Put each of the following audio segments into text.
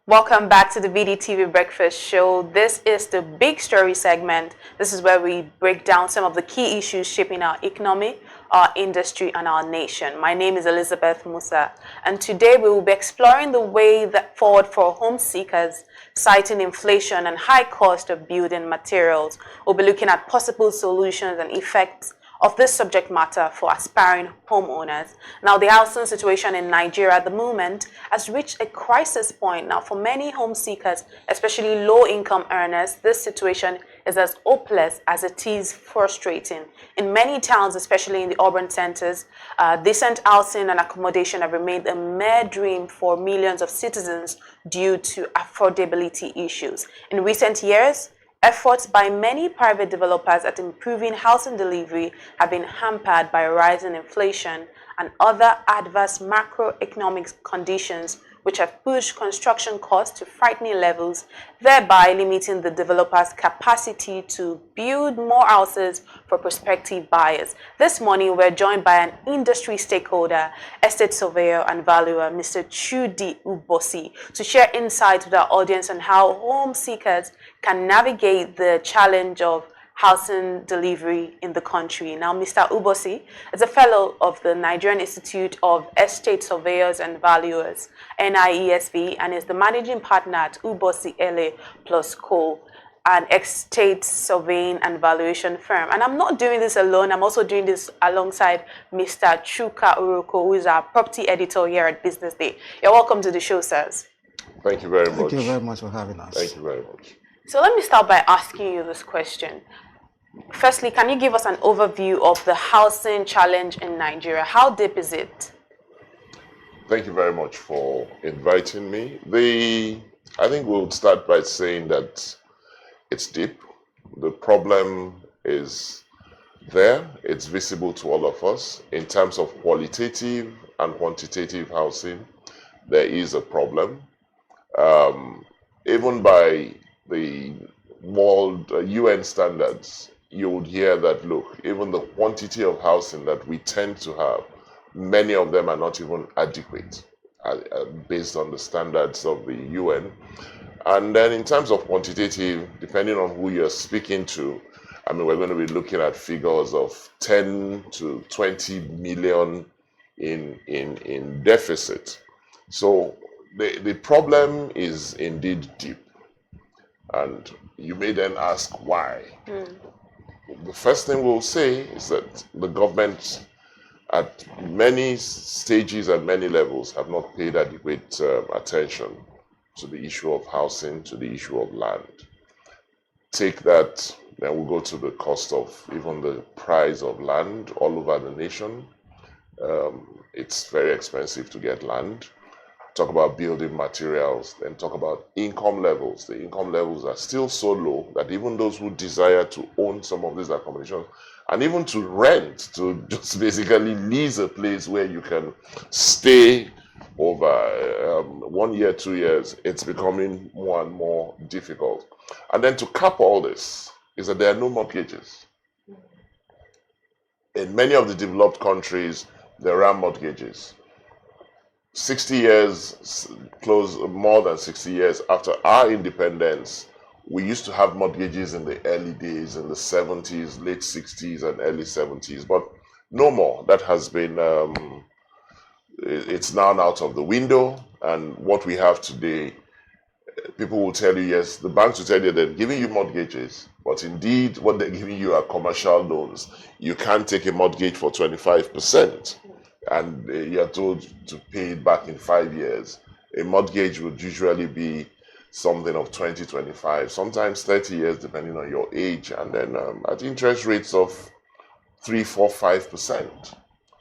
Welcome back to the VDTV Breakfast Show. This is the Big Story segment. This is where we break down some of the key issues shaping our economy, our industry, and our nation. My name is Elizabeth Musa, and today we will be exploring the way that forward for home seekers, citing inflation and high cost of building materials. We'll be looking at possible solutions and effects of this subject matter for aspiring homeowners. Now, the housing situation in Nigeria at the moment has reached a crisis point. Now, for many home seekers, especially low-income earners, this situation is as hopeless as it is frustrating. In many towns, especially in the urban centers, decent housing and accommodation have remained a mere dream for millions of citizens due to affordability issues. In recent years, efforts by many private developers at improving housing delivery have been hampered by rising inflation and other adverse macroeconomic conditions which have pushed construction costs to frightening levels, thereby limiting the developers' capacity to build more houses for prospective buyers. This morning, we're joined by an industry stakeholder, estate surveyor and valuer, Mr. Chudi Ubosi, to share insights with our audience on how home seekers can navigate the challenge of housing delivery in the country. Now, Mr. Ubosi is a fellow of the Nigerian Institute of Estate Surveyors and Valuers, NIESV, and is the managing partner at Ubosi LA Plus Co., an estate surveying and valuation firm. And I'm not doing this alone. I'm also doing this alongside Mr. Chuka Uroko, who is our property editor here at Business Day. You're welcome to the show, sirs. Thank you very much. Thank you very much for having us. Thank you very much. So let me start by asking you this question. Firstly, can you give us an overview of the housing challenge in Nigeria? How deep is it? Thank you very much for inviting me. I think we'll start by saying that it's deep. The problem is there. It's visible to all of us. In terms of qualitative and quantitative housing, there is a problem. Even by the world UN standards, you would hear that, look, even the quantity of housing that we tend to have, many of them are not even adequate based on the standards of the UN. And then in terms of quantitative, depending on who you're speaking to, I mean, we're going to be looking at figures of 10 to 20 million in deficit. So the problem is indeed deep. And you may then ask why. The first thing we'll say is that the government at many stages and many levels have not paid adequate attention to the issue of housing, to the issue of land. Take that, then we'll go to the cost of even the price of land all over the nation. It's very expensive to get land. Talk about building materials, then talk about income levels. The income levels are still so low that even those who desire to own some of these accommodations and even to rent, to just basically lease a place where you can stay over 1 year, 2 years, it's becoming more and more difficult. And then to cap all this is that there are no mortgages. In many of the developed countries, there are mortgages. 60 years, more than 60 years after our independence, we used to have mortgages in the early days, in the 70s, late 60s and early 70s, but no more. That has been, it's now out of the window. And what we have today, people will tell you, yes, the banks will tell you they're giving you mortgages, but indeed what they're giving you are commercial loans. You can't take a mortgage for 25%. And you're told to pay it back in 5 years. A mortgage would usually be something of 20, 25, sometimes 30 years, depending on your age, and then at interest rates of 3, 4, 5%.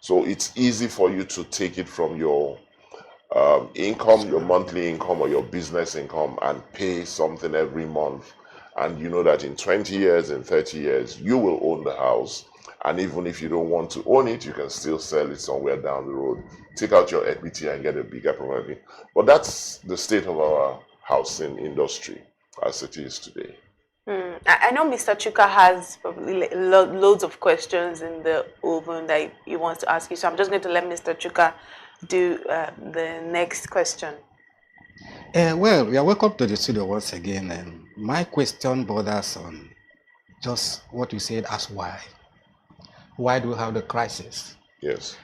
So it's easy for you to take it from your income, your monthly income or your business income, and pay something every month. And you know that in 20 years, in 30 years, you will own the house. And even if you don't want to own it, you can still sell it somewhere down the road, take out your equity and get a bigger property. But that's the state of our housing industry as it is today. I know Mr. Chuka has probably loads of questions in the oven that he wants to ask you. So I'm just going to let Mr. Chuka do the next question. Well, we are welcome to the studio once again. And my question borders on just what you said as why. Why do we have the crisis? Yes.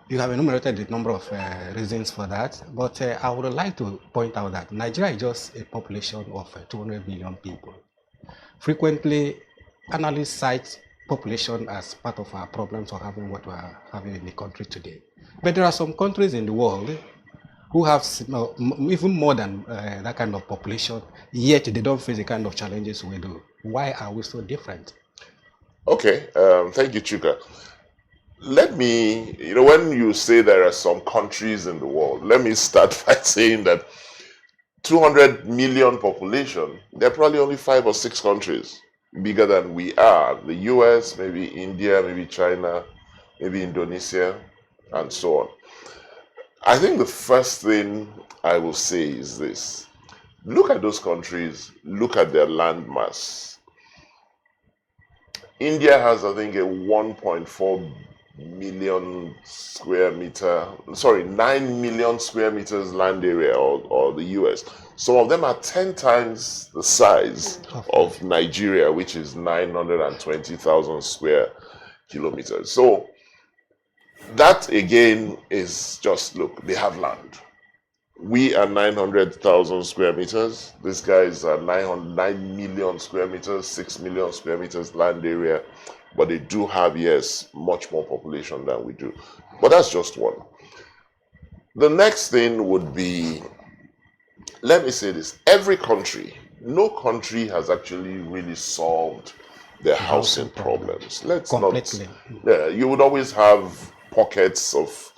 You have enumerated a number of reasons for that, but I would like to point out that Nigeria is just a population of 200 million people. Frequently, analysts cite population as part of our problems for having what we are having in the country today. But there are some countries in the world who have even more than that kind of population, yet they don't face the kind of challenges we do. Why are we so different? Okay. Thank you, Chuka. Let me, when you say there are some countries in the world, let me start by saying that 200 million population, there are probably only 5 or 6 countries bigger than we are. The US, maybe India, maybe China, maybe Indonesia, and so on. I think the first thing I will say is this. Look at those countries, look at their land mass. India has, I think, a 1.4 million square meter, sorry, 9 million square meters land area, or the US. Some of them are 10 times the size of Nigeria, which is 920,000 square kilometers. So that again is just, look, they have land. We are 900,000 square meters. These guys are 9 million square meters, 6 million square meters land area. But they do have, yes, much more population than we do. But that's just one. The next thing would be, let me say this, every country, no country has actually really solved their housing problems. Let's completely. not, you would always have pockets of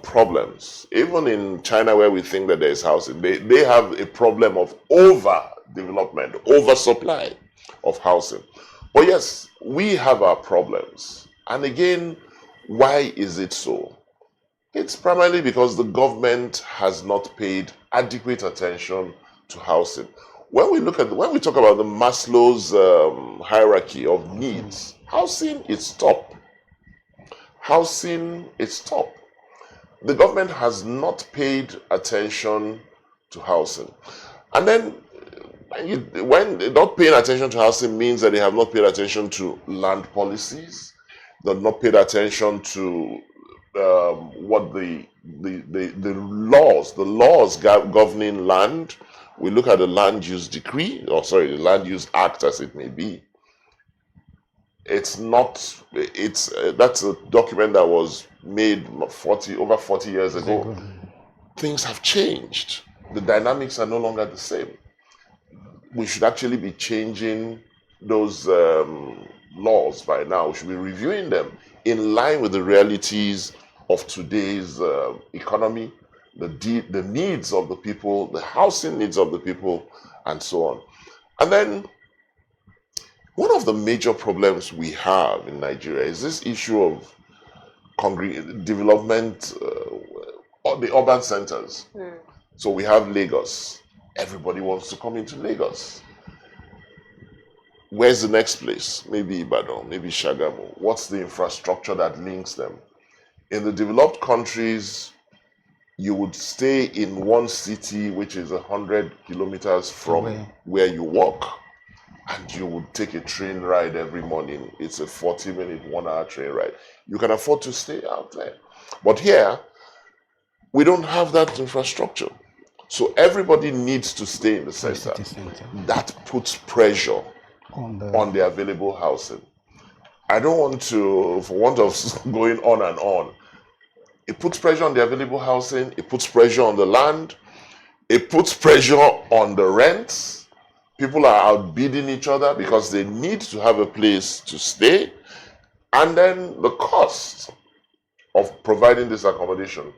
problems. Even in China, where we think that there is housing, they have a problem of overdevelopment, oversupply of housing. But yes, we have our problems. And again, why is it so? It's primarily because the government has not paid adequate attention to housing. When we talk about the Maslow's hierarchy of needs, housing is top. Housing is top. The government has not paid attention to housing. And then when not paying attention to housing means that they have not paid attention to land policies, they have not paid attention to what the laws governing land. We look at the land use decree, or sorry, the land use act as it may be. It's not, that's a document that was made over 40 years ago. Things have changed. The dynamics are no longer the same. We should actually be changing those laws by now. We should be reviewing them in line with the realities of today's economy, the needs of the people, the housing needs of the people, and so on. And then one of the major problems we have in Nigeria is this issue of development of the urban centers. So we have Lagos. Everybody wants to come into Lagos. Where's the next place? Maybe Ibadan, maybe Shagamu. What's the infrastructure that links them? In the developed countries, you would stay in one city which is 100 kilometers from where you work, and you would take a train ride every morning. It's a 40-minute, 1-hour train ride. You can afford to stay out there. But here, we don't have that infrastructure. So everybody needs to stay in the center. That puts pressure on the available housing. I don't want to, for want of going on and on, it puts pressure on the available housing, it puts pressure on the land, it puts pressure on the rents. People are outbidding each other because they need to have a place to stay. And then the cost of providing this accommodation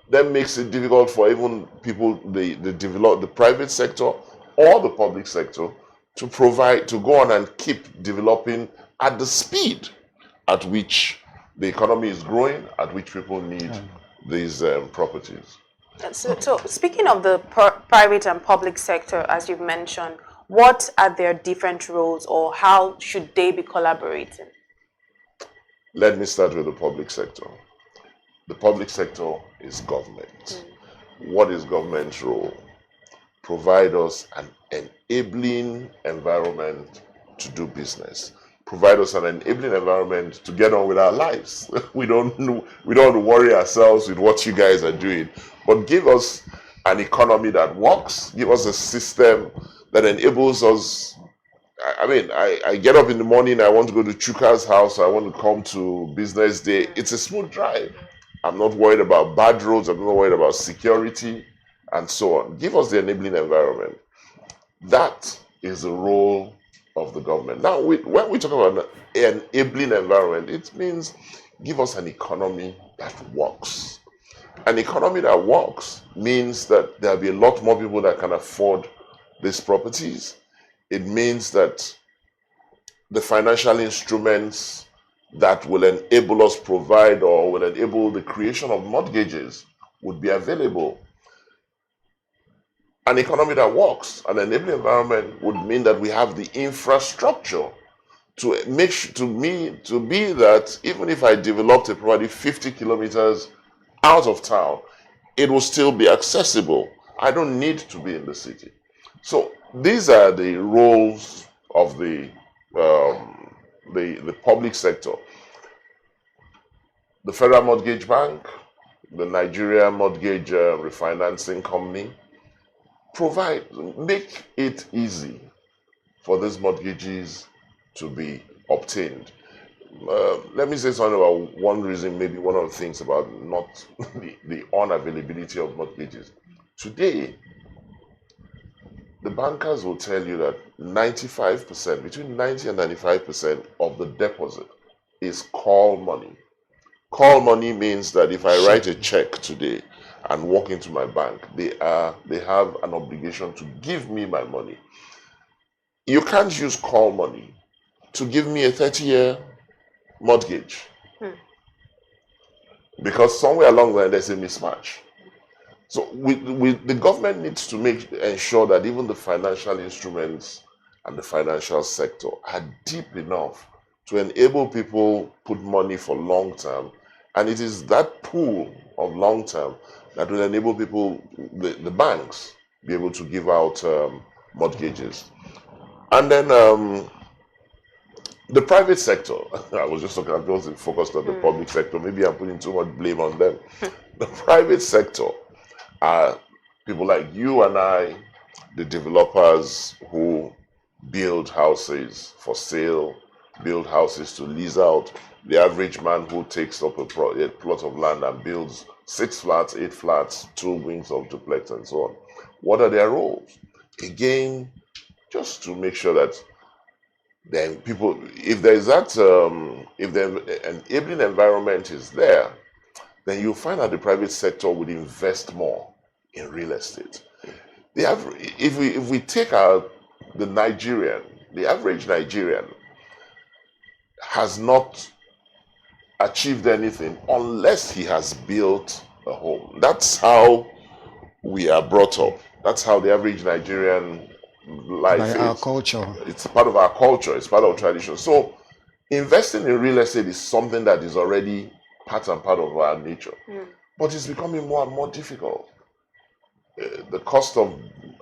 then makes it difficult for even people, the private sector or the public sector, to go on and keep developing at the speed at which the economy is growing, at which people need these properties. So speaking of the private and public sector, as you've mentioned, what are their different roles, or how should they be collaborating? Let me start with the public sector. The public sector is government. What is government's role? provide us an enabling environment to do business. Provide us an enabling environment to get on with our lives. We don't have to worry ourselves with what you guys are doing, but give us an economy that works. Give us a system that enables us. I get up in the morning, I want to go to Chuka's house, I want to come to business day. It's a smooth drive. I'm not worried about bad roads, I'm not worried about security, and so on. Give us the enabling environment. That is the role of the government. Now, when we talk about an enabling environment, it means give us an economy that works. An economy that works means that there'll be a lot more people that can afford these properties. It means that the financial instruments that will enable us provide or will enable the creation of mortgages would be available. An economy that works, an enabling environment would mean that we have the infrastructure to be that even if I developed a property 50 kilometers out of town, it will still be accessible. I don't need to be in the city. So these are the roles of the public sector. The Federal Mortgage Bank, the Nigeria Mortgage Refinancing Company, make it easy for these mortgages to be obtained. Let me say something about one reason, maybe one of the things about not the unavailability of mortgages. Today, the bankers will tell you that 95%, between 90 and 95% of the deposit is call money. Call money means that if I write a check today and walk into my bank, they have an obligation to give me my money. You can't use call money to give me a 30-year mortgage because somewhere along the line there's a mismatch. So the government needs to ensure that even the financial instruments and the financial sector are deep enough to enable people put money for long term, and it is that pool of long term that will enable people, the banks, be able to give out mortgages. And then the private sector, I'm just focused on the public sector. Maybe I'm putting too much blame on them. The private sector are people like you and I, the developers who build houses for sale, build houses to lease out. The average man who takes up a plot of land and builds 6 flats, 8 flats, 2 wings of duplex, and so on. What are their roles? Again, just to make sure that then people, if there's that, if an enabling environment is there, then you'll find that the private sector would invest more in real estate. If we take the average Nigerian has not achieved anything unless he has built a home. That's how we are brought up. That's how the average Nigerian life is. Our culture. It's part of our culture. It's part of our tradition. So investing in real estate is something that is already part and part of our nature. But it's becoming more and more difficult. The cost of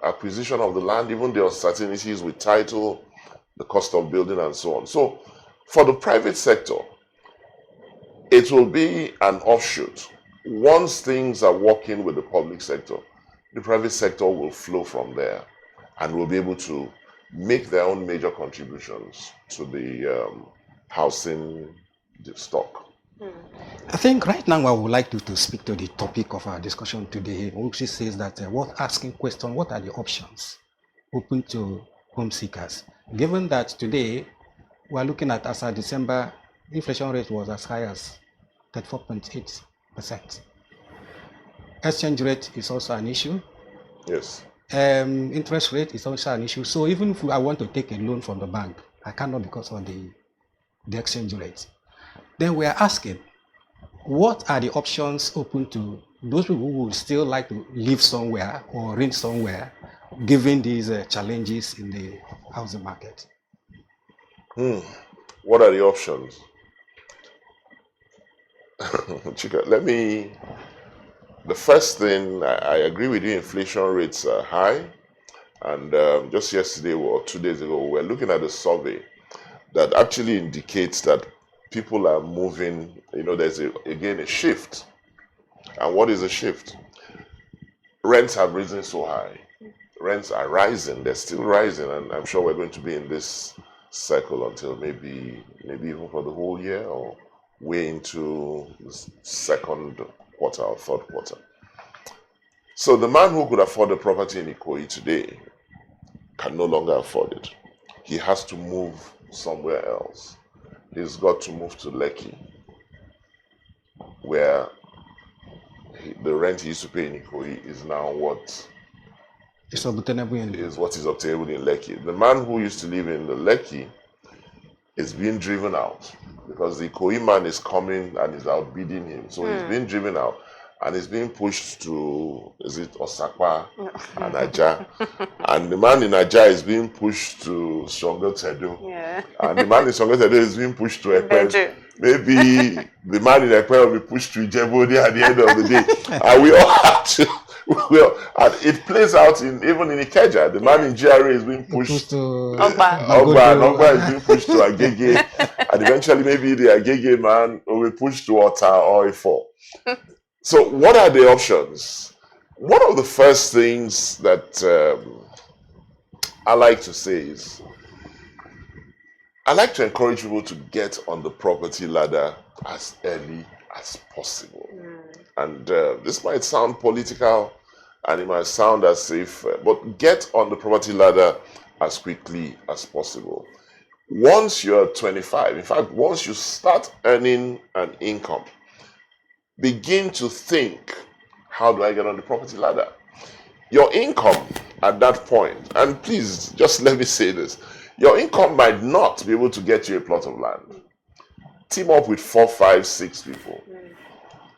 acquisition of the land, even the uncertainties with title, the cost of building and so on. So for the private sector, it will be an offshoot. Once things are working with the public sector, the private sector will flow from there and will be able to make their own major contributions to the housing stock. I think right now I would like to speak to the topic of our discussion today, which says that asking question, what are the options open to home seekers? Given that today we are looking at, as of December, inflation rate was as high as 34.8%. Exchange rate is also an issue. Yes. Interest rate is also an issue. So even if I want to take a loan from the bank, I cannot because of the exchange rate. Then we are asking, what are the options open to those people who would still like to live somewhere or rent somewhere, given these challenges in the housing market? What are the options? Chika, the first thing, I agree with you, inflation rates are high. And just yesterday or 2 days ago, we were looking at a survey that actually indicates that people are moving. There's again a shift. And what is a shift? Rents have risen so high. Rents are rising. They're still rising, and I'm sure we're going to be in this cycle until maybe even for the whole year or way into the second quarter or third quarter. So the man who could afford a property in Ikoyi today can no longer afford it. He has to move somewhere else. He's got to move to Lekki, where the rent he used to pay in Ikoyi is now what It's obtainable is what is obtainable in Lekki. The man who used to live in the Lekki is being driven out because the Ikoyi man is coming and is outbidding him. So he's being driven out and he's being pushed to, is it Osakwa and Aja? And the man in Aja is being pushed to Songo Tedo. Yeah. And the man in Songo Tedo is being pushed to Ekpe. Beju. Maybe the man in Ekpe will be pushed to Ijebode at the end of the day. And we all have to, and it plays out even in Ikeja. The man in GRA is being pushed to Ogba. Ogba is being pushed to Agege. And eventually maybe the Agege man will be pushed to Ota or Ifo. So what are the options? One of the first things that I like to say is, I like to encourage people to get on the property ladder as early as possible. And this might sound political and it might sound as if, but get on the property ladder as quickly as possible. Once you're 25, in fact, once you start earning an income, begin to think, how do I get on the property ladder? Your income at that point, and please just let me say this, your income might not be able to get you a plot of land. Team up with 4, 5, 6 people.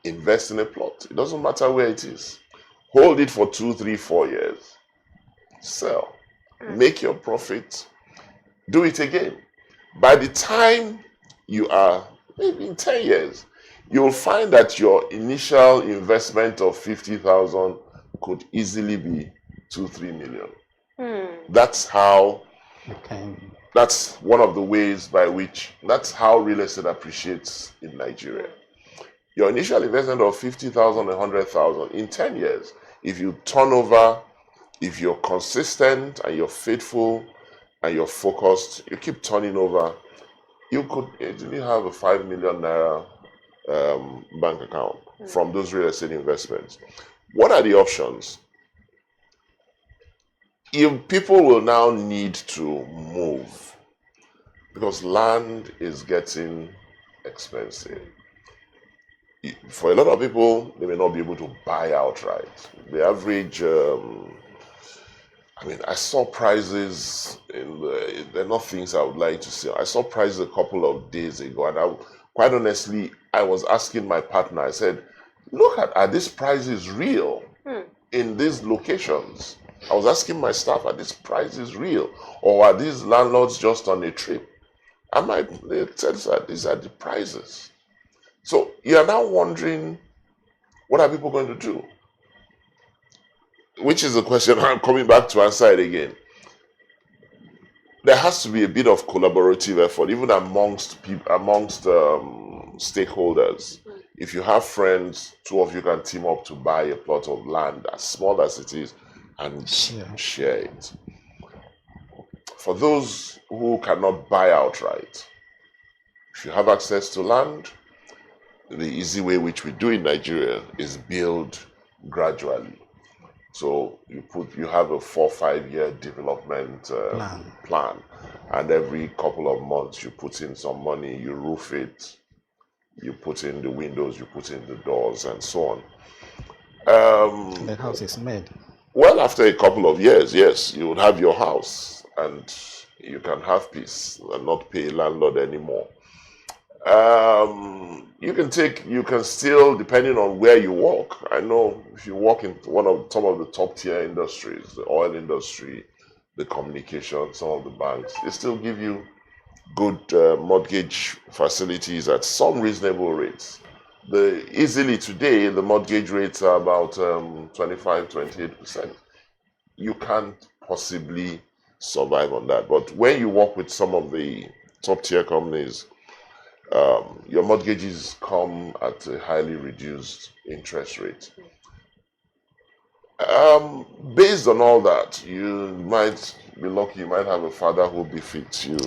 Invest in a plot. It doesn't matter where it is. Hold it for 2, 3, 4 years. Sell. Make your profit. Do it again. By the time you are, maybe in 10 years, you'll find that your initial investment of 50,000 could easily be 2, 3 million. That's how, that's one of the ways by which, that's how real estate appreciates in Nigeria. Your initial investment of 50,000, 100,000, in 10 years, if you turn over, if you're consistent and you're faithful and you're focused, you keep turning over, you could easily have a 5 million naira bank account from those real estate investments. What are the options? People will now need to move because land is getting expensive. For a lot of people, they may not be able to buy outright. The average, I saw prices they're not things I would like to see. I saw prices a couple of days ago, and quite honestly, I was asking my partner, I said, look are these prices real in these locations? I was asking my staff, are these prices real? Or are these landlords just on a trip? They said, sir, these are the prices. So you are now wondering, what are people going to do? Which is the question I'm coming back to answer it again. There has to be a bit of collaborative effort, even amongst people, amongst stakeholders. If you have friends, 2 of you can team up to buy a plot of land, as small as it is, and share it. For those who cannot buy outright, if you have access to land, the easy way which we do in Nigeria is build gradually. So you have a 4 or 5 year development plan, and every couple of months you put in some money, you roof it, you put in the windows, you put in the doors, and so on. The house is made. Well, after a couple of years, yes, you would have your house and you can have peace and not pay landlord anymore. You can still, depending on where you work. I know if you work in some of the top tier industries, the oil industry, the communication, some of the banks, they still give you good mortgage facilities at some reasonable rates. Easily today, the mortgage rates are about 25, 28%. You can't possibly survive on that. But when you work with some of the top tier companies, your mortgages come at a highly reduced interest rate. Based on all that, you might be lucky, you might have a father who bequeaths you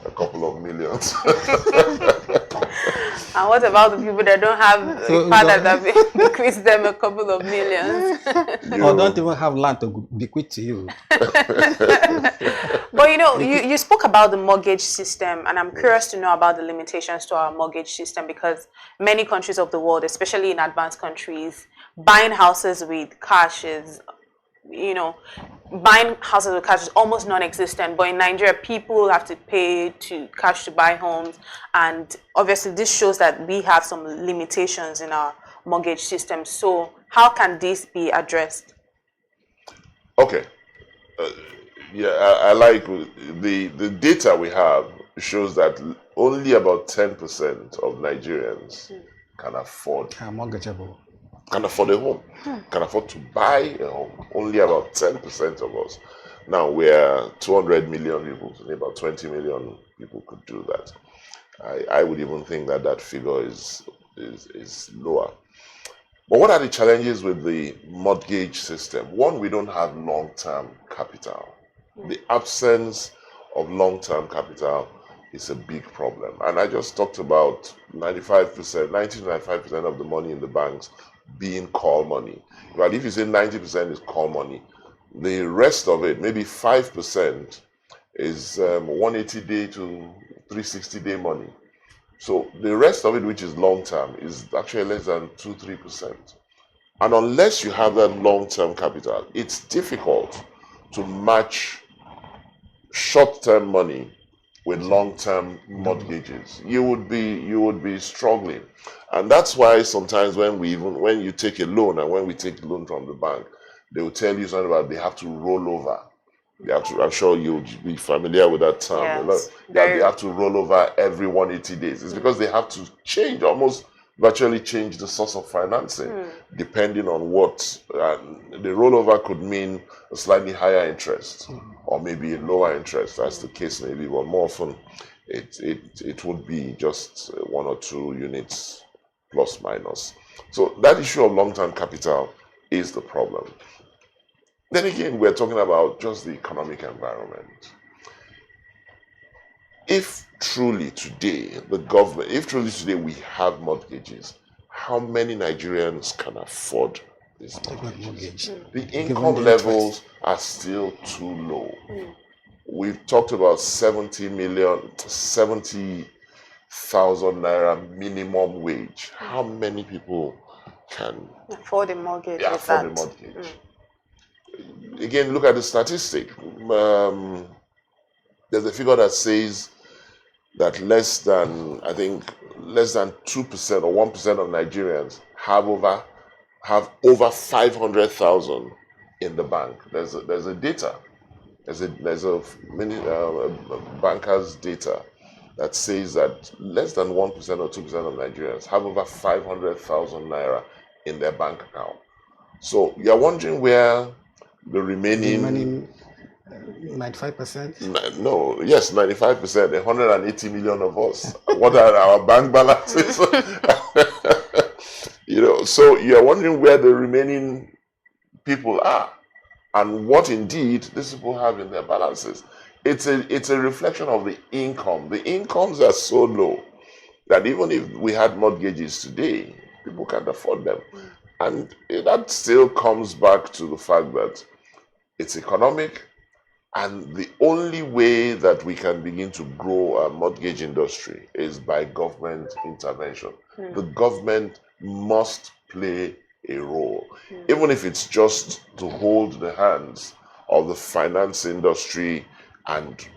a couple of millions. And what about the people that don't have a father that bequeaths them a couple of millions? Or don't even have land to bequeath to you. But you spoke about the mortgage system, and I'm curious to know about the limitations to our mortgage system, because many countries of the world, especially in advanced countries, buying houses with cash is, buying houses with cash is almost non-existent. But in Nigeria, people have to pay to cash to buy homes, and obviously this shows that we have some limitations in our mortgage system. So how can this be addressed? Okay. I like the data we have shows that only about 10% of Nigerians can afford Mortgageable. can afford a home, can afford to buy a home. Only about 10% of us. Now we're 200 million people, so about 20 million people could do that. I would even think that figure is lower. But what are the challenges with the mortgage system? One, we don't have long-term capital. The absence of long-term capital is a big problem. And I just talked about 95%, 90 to 95% of the money in the banks being call money. But if you say 90% is call money, the rest of it, maybe 5%, is 180-day to 360-day money. So the rest of it, which is long-term, is actually less than 2-3%. And unless you have that long-term capital, it's difficult to match short-term money with long-term mortgages. You would be struggling. And that's why sometimes when you take a loan, and when we take a loan from the bank, they will tell you something about they have to roll over. They have to, I'm sure you'll be familiar with that term. Yes, they have to roll over every 180 days. It's because they have to change, almost virtually change the source of financing, depending on what. The rollover could mean a slightly higher interest, or maybe a lower interest, as the case may be. But more often, it would be just 1 or 2 units plus minus. So that issue of long-term capital is the problem. Then again, we're talking about just the economic environment. If truly today we have mortgages, how many Nigerians can afford this mortgage? The income levels are still too low. We've talked about 70,000 naira minimum wage. How many people can afford a mortgage? Again, look at the statistic. There's a figure that says that less than 2% or 1% of Nigerians have over 500,000 in the bank. There's a data. There's a banker's data that says that less than 1% or 2% of Nigerians have over 500,000 naira in their bank account. So you're wondering where the remaining 95%? No, yes, 95%, 180 million of us. What are our bank balances? So you're wondering where the remaining people are, and what indeed these people have in their balances. It's a reflection of the income. The incomes are so low that even if we had mortgages today, people can't afford them. And that still comes back to the fact that it's economic, and the only way that we can begin to grow a mortgage industry is by government intervention. The government must play a role, even if it's just to hold the hands of the finance industry and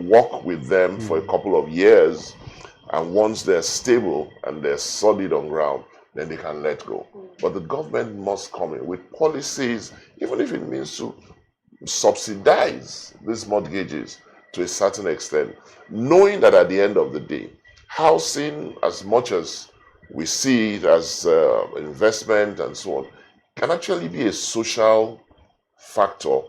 work with them for a couple of years, and once they're stable and they're solid on ground, then they can let go. But the government must come in with policies, even if it means to subsidize these mortgages to a certain extent, knowing that at the end of the day, housing, as much as we see it as investment and so on, can actually be a social factor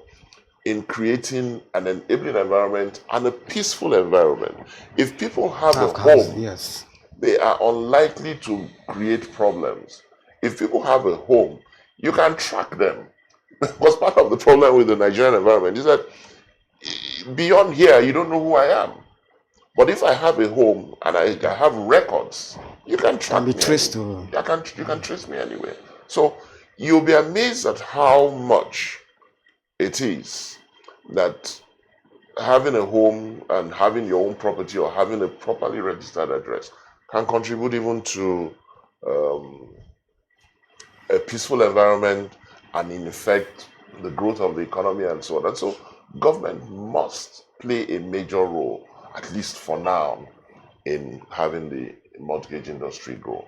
in creating an enabling environment and a peaceful environment. If people have a Of course, home, yes. they are unlikely to create problems. If people have a home, you can track them. Because part of the problem with the Nigerian environment is that beyond here, you don't know who I am. But if I have a home and I have records, you can Can track be me traced anywhere. to. You can trace me anywhere. So you'll be amazed at how much it is that having a home and having your own property or having a properly registered address can contribute even to um, a peaceful environment and in effect the growth of the economy and so on. And so government must play a major role, at least for now, in having the mortgage industry grow.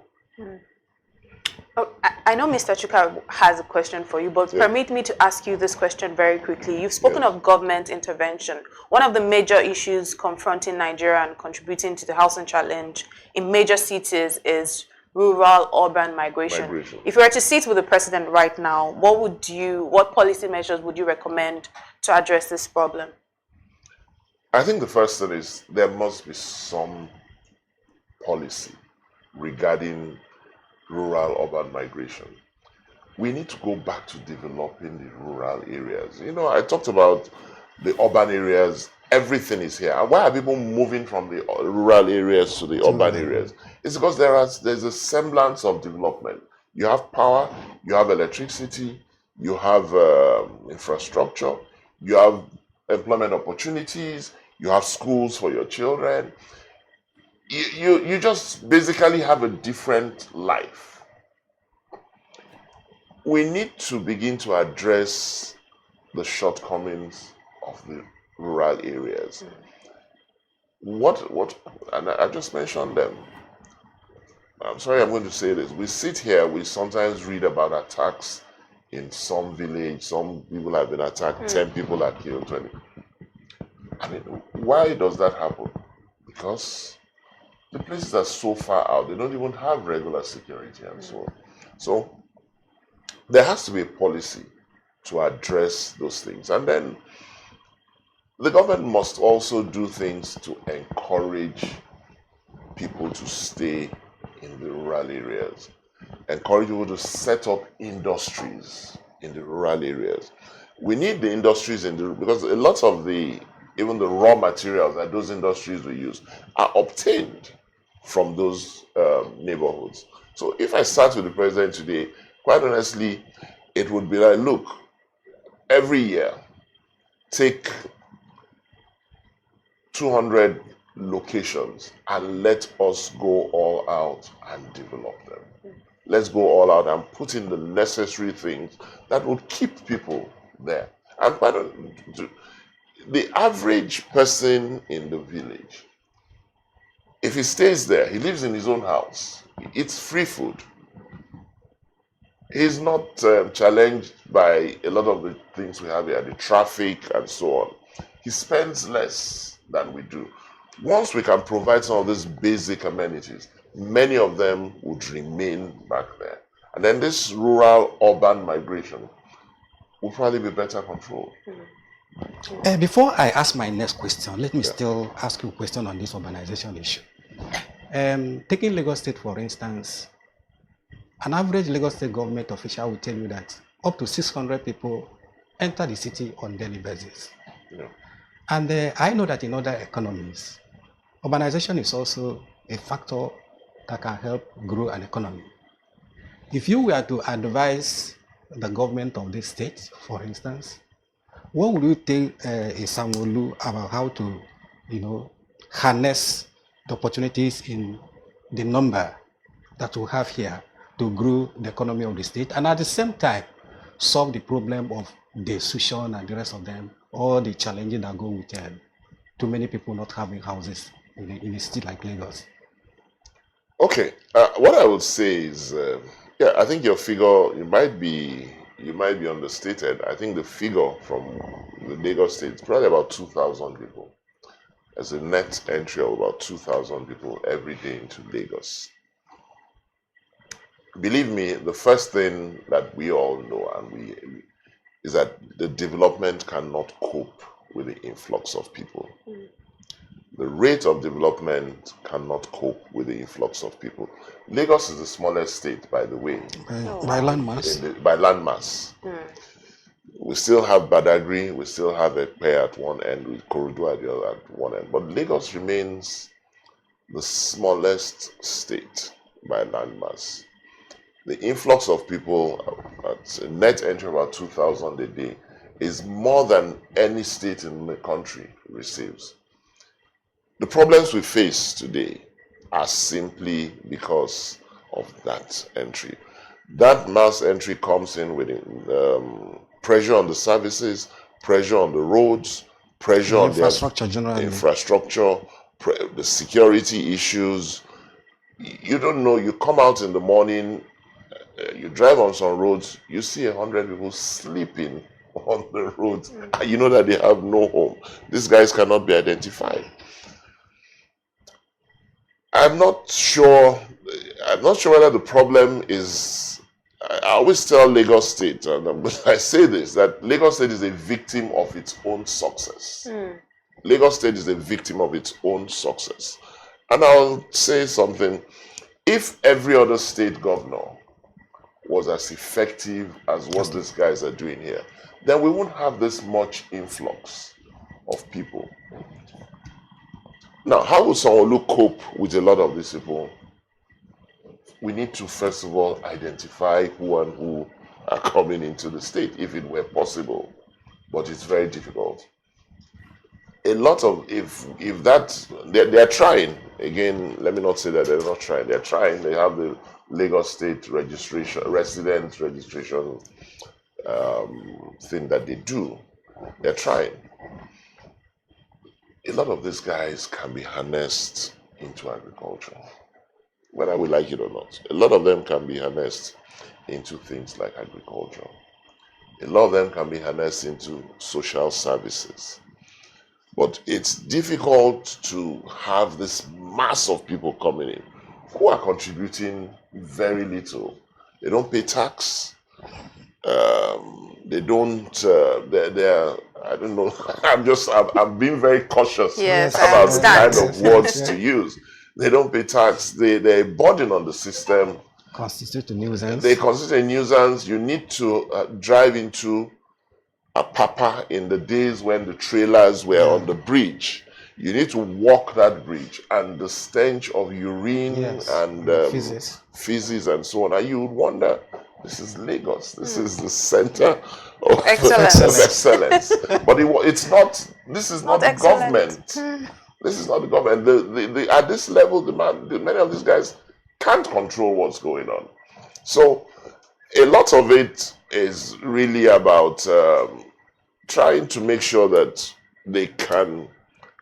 Oh, I know Mr. Chuka has a question for you, but Yeah. permit me to ask you this question very quickly. You've spoken Yes. of government intervention. One of the major issues confronting Nigeria and contributing to the housing challenge in major cities is rural-urban migration. Migration. If you were to sit with the president right now, what policy measures would you recommend to address this problem? I think the first thing is there must be some policy regarding rural urban migration. We need to go back to developing the rural areas. You know, I talked about the urban areas, everything is here. And why are people moving from the rural areas to the urban areas? It's because there's a semblance of development. You have power, you have electricity, you have infrastructure, you have employment opportunities, you have schools for your children. You just basically have a different life. We need to begin to address the shortcomings of the rural areas. And I just mentioned them. I'm sorry I'm going to say this. We sit here, we sometimes read about attacks in some village, some people have been attacked, 10 people are killed, 20. I mean, why does that happen? Because the places are so far out, they don't even have regular security and so on. So there has to be a policy to address those things. And then the government must also do things to encourage people to stay in the rural areas, encourage people to set up industries in the rural areas. We need the industries because a lot of even the raw materials that those industries will use are obtained from those neighborhoods. So if I start with the president today, quite honestly, it would be like, look, every year, take 200 locations and let us go all out and develop them. Let's go all out and put in the necessary things that would keep people there. And the average person in the village, if he stays there, he lives in his own house, he eats free food. He's not challenged by a lot of the things we have here, the traffic and so on. He spends less than we do. Once we can provide some of these basic amenities, many of them would remain back there. And then this rural-urban migration will probably be better controlled. Before I ask my next question, let me still ask you a question on this urbanization issue. Taking Lagos State, for instance, an average Lagos State government official will tell you that up to 600 people enter the city on daily basis. Yeah. And I know that in other economies, urbanization is also a factor that can help grow an economy. If you were to advise the government of this state, for instance, what would you tell Isamolu about how to, harness the opportunities in the number that we have here to grow the economy of the state, and at the same time solve the problem of destitution and the rest of them, all the challenges that go with too many people not having houses in a city like Lagos? Okay, what I would say is, I think your figure you might be understated. I think the figure from the Lagos State is probably about 2,000 people. There's a net entry of about 2,000 people every day into Lagos. Believe me, the first thing that we all know, and is that the development cannot cope with the influx of people. The rate of development cannot cope with the influx of people. Lagos is the smallest state, by the way, By landmass. by landmass. We still have Badagry, we still have Ekpe at one end, with Korodu at the other at one end. But Lagos remains the smallest state by landmass. The influx of people at a net entry of about 2,000 a day is more than any state in the country receives. The problems we face today are simply because of that entry. That mass entry comes in with pressure on the services, pressure on the roads, pressure on infrastructure generally. Infrastructure, the security issues. You don't know, you come out in the morning, you drive on some roads, you see 100 people sleeping on the roads, and you know that they have no home. These guys cannot be identified. I'm not sure whether the problem is, I always tell Lagos State, and I say this, that Lagos State is a victim of its own success. Lagos State is a victim of its own success. And I'll say something, if every other state governor was as effective as what these guys are doing here, then we wouldn't have this much influx of people. Now, how will Sanwo-Olu cope with a lot of these people? We need to, first of all, identify who and who are coming into the state, if it were possible. But it's very difficult. A lot of, if that, they're trying. Again, let me not say that they're not trying. They're trying. They have the Lagos State registration, resident registration thing that they do. They're trying. A lot of these guys can be harnessed into agriculture, whether we like it or not. A lot of them can be harnessed into things like agriculture. A lot of them can be harnessed into social services. But it's difficult to have this mass of people coming in who are contributing very little. They don't pay tax. They don't, they're, I don't know, I'm being very cautious about the kind of words to use. They don't pay tax. They're a burden on the system. Constitute a nuisance. They constitute a nuisance. You need to drive into a papa in the days when the trailers were on the bridge. You need to walk that bridge, and the stench of urine and feces and so on. And you would wonder, this is Lagos. This is the center of excellence. But it's not. This is not the government. This is not the government. At this level, many of these guys can't control what's going on. So a lot of it is really about trying to make sure that they can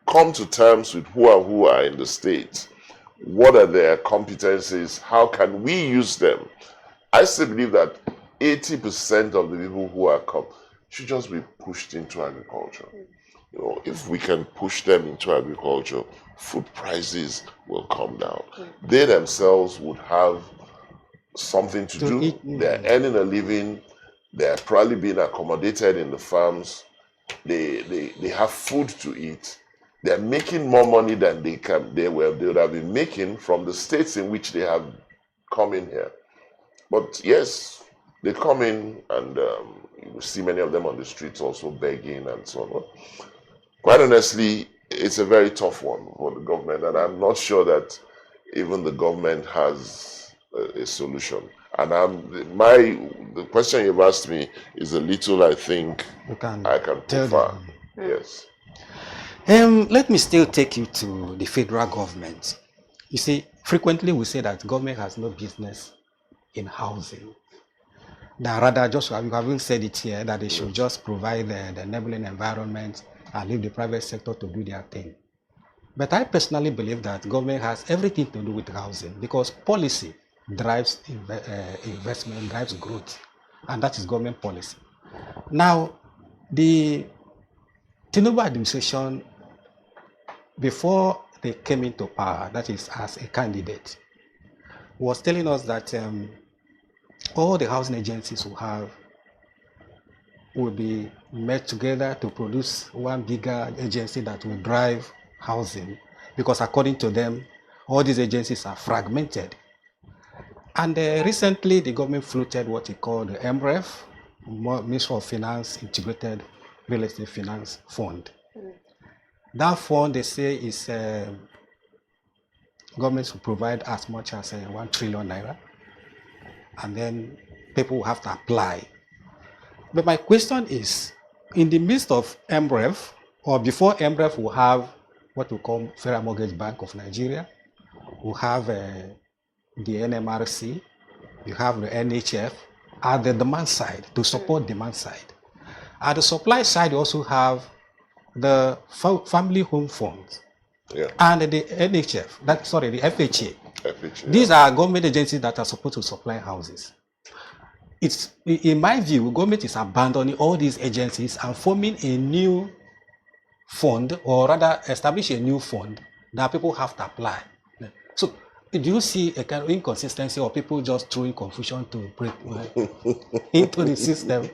come to terms with who are in the state. What are their competencies? How can we use them? I still believe that 80% of the people who are come should just be pushed into agriculture. You know, if we can push them into agriculture, food prices will come down. They themselves would have something to do. They're earning a living. They're probably being accommodated in the farms. They have food to eat. They're making more money than they would have been making from the states in which they have come in here. But yes, they come in, and you will see many of them on the streets also begging and so on. Quite honestly, it's a very tough one for the government, and I'm not sure that even the government has a solution. And the question you've asked me is a little, I think, I can prefer. Yes. Let me still take you to the federal government. You see, frequently we say that government has no business in housing. That rather, just you have even said it here, that they should just provide the enabling environment and leave the private sector to do their thing. But I personally believe that government has everything to do with housing, because policy drives investment, drives growth, and that is government policy. Now, the Tinubu administration, before they came into power, that is as a candidate, was telling us that all the housing agencies will have will be met together to produce one bigger agency that will drive housing, because according to them, all these agencies are fragmented. And recently, the government floated what they call the MREF, Ministry of Finance Integrated Real Estate Finance Fund. That fund, they say, is government will provide as much as 1 trillion naira, and then people will have to apply. But my question is, in the midst of MREF, or before MREF, we have what we call Federal Mortgage Bank of Nigeria, we have the NMRC, you have the NHF, at the demand side, to support demand side. At the supply side, you also have the family home funds, and the NHF, the FHA. These are government agencies that are supposed to supply houses. It's, in my view, government is abandoning all these agencies and forming a new fund, or rather establish a new fund that people have to apply. So do you see a kind of inconsistency, or people just throwing confusion to break into the system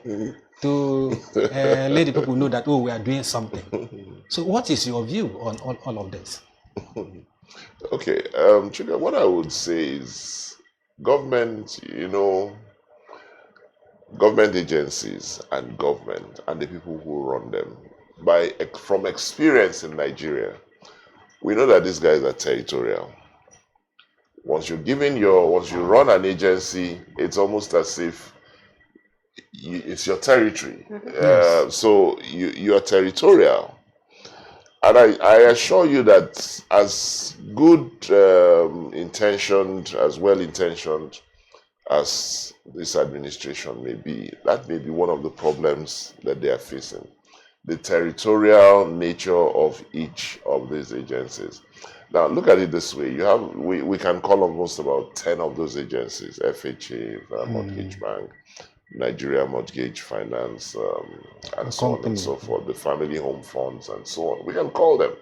to let the people know that, oh, we are doing something? So what is your view on all of this? Okay, Chika, what I would say is government, government agencies and government and the people who run them, from experience in Nigeria, we know that these guys are territorial. Once you run an agency, it's almost as if it's your territory. Yes. So you are territorial. And I assure you that as good intentioned, as well intentioned as this administration may be, that may be one of the problems that they are facing. The territorial nature of each of these agencies. Now, look at it this way. We can call almost about 10 of those agencies: FHA, Mortgage Bank, Nigeria Mortgage Finance, and so on and so forth, the family home funds, and so on. We can call them.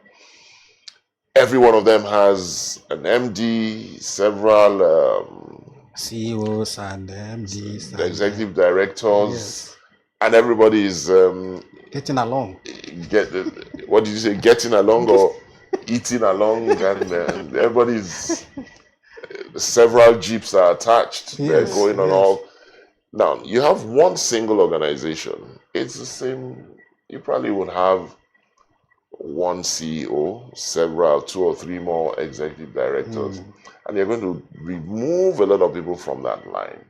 Every one of them has an MD, several CEOs and MDs, the executive directors, yes. And everybody is getting along. What did you say? Getting along or eating along, and everybody's several jeeps are attached. Yes, they're going on all. Now you have one single organization. It's the same. You probably would have one CEO, 2 or 3 more executive directors, and you're going to remove a lot of people from that line.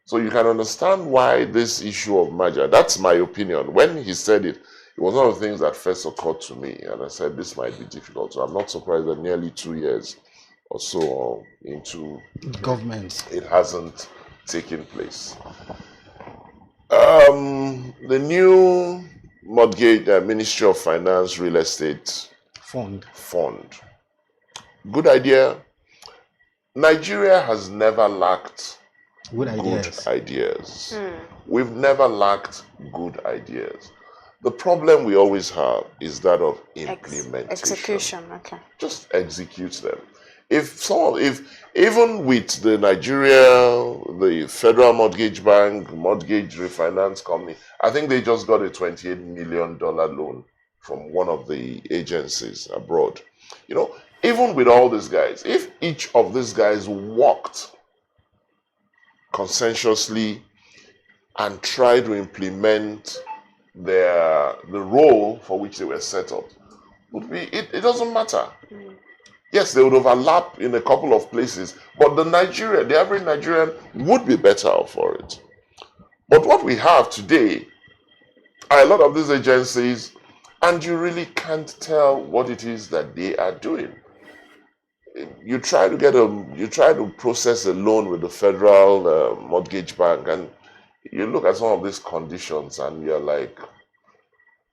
So you can understand why this issue of merger, that's my opinion. When he said it, it was one of the things that first occurred to me, and I said this might be difficult. So I'm not surprised that nearly 2 years or so into government, it hasn't taken place. The new mortgage Ministry of Finance Real Estate Fund. Good idea. Nigeria has never lacked good ideas. We've never lacked good ideas. The problem we always have is that of implementation. Execution, okay. Just execute them. If even with the the Federal Mortgage Bank, Mortgage Refinance Company, I think they just got a $28 million loan from one of the agencies abroad. Even with all these guys, if each of these guys worked consensuously and tried to implement the role for which they were set up, it doesn't matter. Yes, they would overlap in a couple of places, but the average Nigerian would be better off for it. But what we have today are a lot of these agencies, and you really can't tell what it is that they are doing. You try to process a loan with the Federal Mortgage Bank, and you look at some of these conditions, and you're like,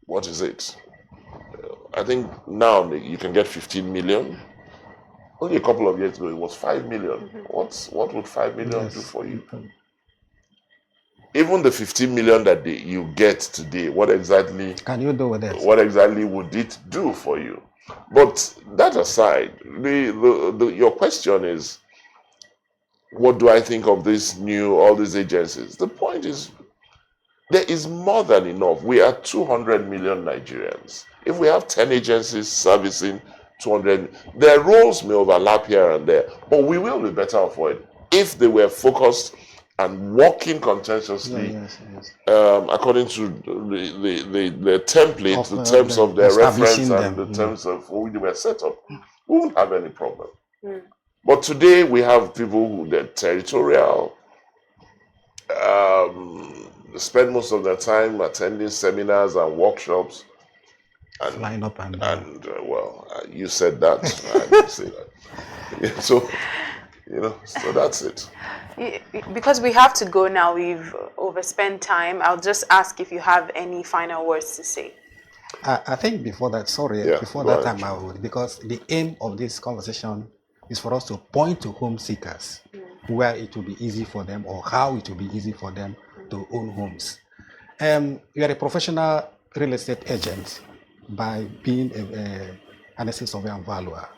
what is it? I think now you can get 15 million. Only a couple of years ago, it was 5 million. What would 5 million do for you? Even the 15 million that you get today, what exactly can you do with it? What exactly would it do for you? But that aside, your question is, what do I think of all these agencies? The point is, there is more than enough. We are 200 million Nigerians. If we have 10 agencies servicing 200, their roles may overlap here and there, but we will be better off for it if they were focused and working conscientiously according to the template, the terms of their reference and the terms of who they were set up. We won't have any problem. But today we have people who they're territorial, spend most of their time attending seminars and workshops, and flying up and down. You said that. I didn't say that. Yeah, so so that's it. Because we have to go now, we've overspent time. I'll just ask if you have any final words to say. I think before that, I would, because the aim of this conversation is for us to point to home seekers where it will be easy for them, or how it will be easy for them to own homes. You are a professional real estate agent by being an estate surveyor and valuer.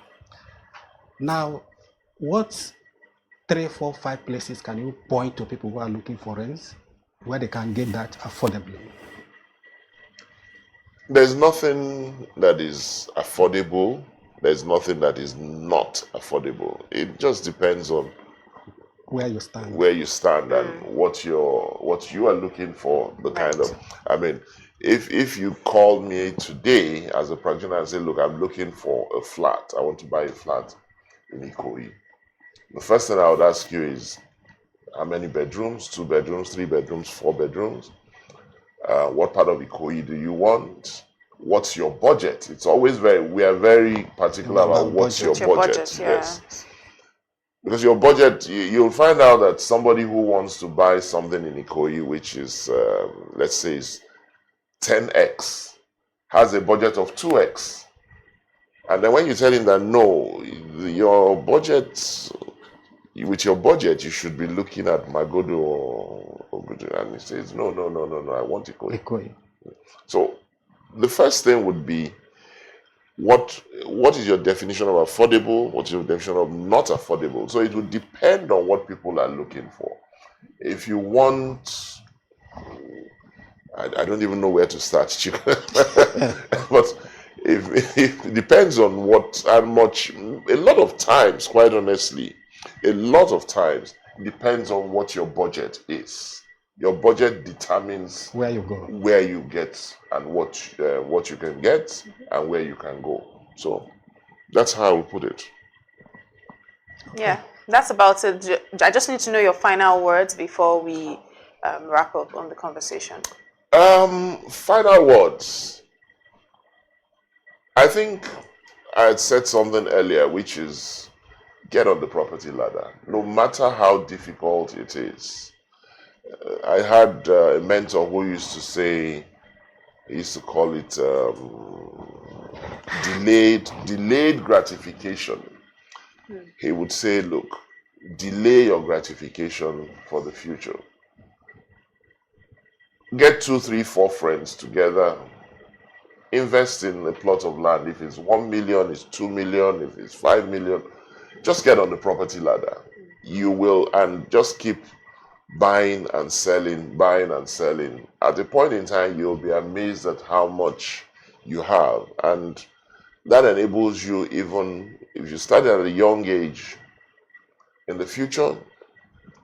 Now, what 3, 4, 5 places can you point to people who are looking for rents where they can get that affordably? There's nothing that is affordable. There's nothing that is not affordable. It just depends on where you stand and what you are looking for. The kind of, if you call me today as a practitioner and say, look, I'm looking for a flat, I want to buy a flat in Ikoyi, the first thing I would ask you is, how many bedrooms? 2 bedrooms, 3 bedrooms, 4 bedrooms? What part of Ikoyi do you want? What's your budget? It's always we are very particular about what's your budget. Yes. Because your budget, you'll find out that somebody who wants to buy something in Ikoyi, which is, let's say, is 10x, has a budget of 2x. And then when you tell him that, no, your budget, with your budget, you should be looking at Magodo or Ogudu. And he says, no, I want Ikoyi. So the first thing would be, what is your definition of affordable? What is your definition of not affordable? So it would depend on what people are looking for. If you want, I don't even know where to start, but if it depends on what and much, a lot of times, quite honestly, it depends on what your budget is. Your budget determines where you go, where you get, and what you can get, and where you can go. So that's how I would put it. Yeah, that's about it. I just need to know your final words before we wrap up on the conversation. Final words. I think I had said something earlier, which is get on the property ladder, no matter how difficult it is. I had a mentor who used to say, he used to call it delayed gratification. He would say, look, delay your gratification for the future. Get 2, 3, 4 friends together, invest in a plot of land. If it's 1 million, it's 2 million, if it's 5 million, just get on the property ladder. You will, and just keep buying and selling. At a point in time, you'll be amazed at how much you have. And that enables you, even if you start at a young age, in the future,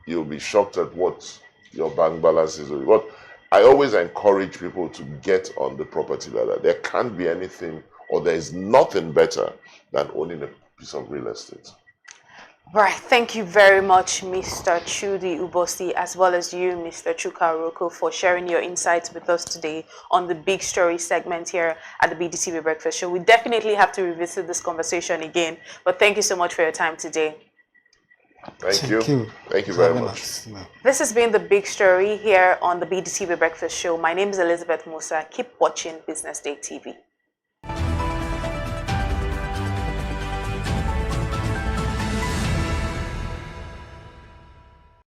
you'll be shocked at what your bank balance is. But I always encourage people to get on the property ladder. There can't be anything, or there is nothing better than owning a piece of real estate. Right, thank you very much, Mr. Chudi Ubosi, as well as you, Mr. Chuka Roko, for sharing your insights with us today on the Big Story segment here at the BDTV Breakfast Show. We definitely have to revisit this conversation again, but thank you so much for your time today. Thank you. Thank you very much. This has been the Big Story here on the BDTV Breakfast Show. My name is Elizabeth Musa. Keep watching Business Day TV.